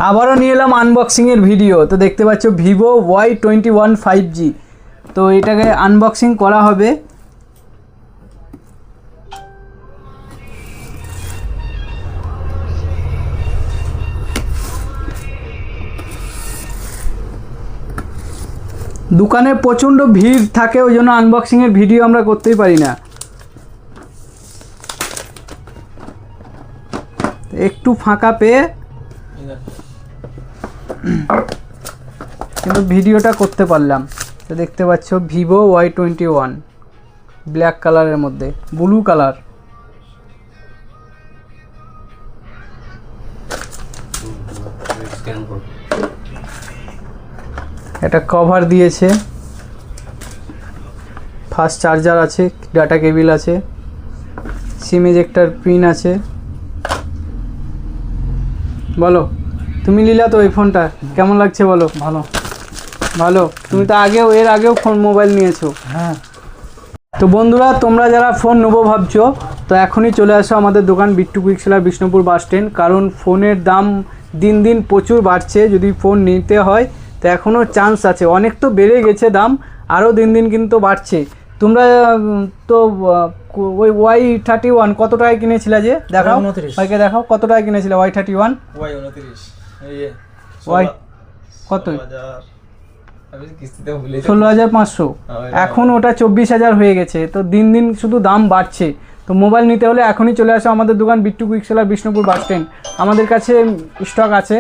আবারও নিয়ে এলাম আনবক্সিংয়ের ভিডিও। তো দেখতে পাচ্ছ ভিভো Y21 5G। তো এটাকে আনবক্সিং করা হবে। দোকানে প্রচণ্ড ভিড় থাকে, ওই জন্য আনবক্সিংয়ের ভিডিও আমরা করতেই পারি না। একটু ফাঁকা পেয়ে কিন্তু ভিডিওটা করতে পারলাম। তো দেখতে পাচ্ছ ভিভো Y21 ব্ল্যাক কালারের মধ্যে ব্লু কালার। এটা কভার দিয়েছে, ফাস্ট চার্জার আছে, ডাটা কেবিল আছে, সিম এজেক্টর পিন আছে। বলো তুমি নিলা তো এই ফোনটা, কেমন লাগছে বলো? ভালো ভালো। তুমি তো এর আগেও ফোন মোবাইল নিয়েছো। হ্যাঁ। তো বন্ধুরা, তোমরা যারা ফোন নেবো ভাবছো তো এখনই চলে আসো আমাদের দোকান Bittu quick seller Bishnupur bus stand. কারণ ফোনের দাম দিন দিন প্রচুর বাড়ছে। যদি ফোন নিতে হয় তো এখনও চান্স আছে। অনেক তো বেড়ে গেছে দাম, আরও দিন দিন কিন্তু বাড়ছে। তোমরা তো ওই Y31 কত টাকায় কিনেছিলে? যে দেখাও ভাইকে, দেখাও কত টাকায় কিনেছিলে Y31? ওয়াই কত? 16,500। এখন ওটা 24,000 হয়ে গেছে। তো দিন দিন শুধু দাম বাড়ছে। তো মোবাইল নিতে হলে এখনই চলে আসো আমাদের দোকান Bittu quick seller Bishnupur bus stand. আমাদের কাছে স্টক আছে।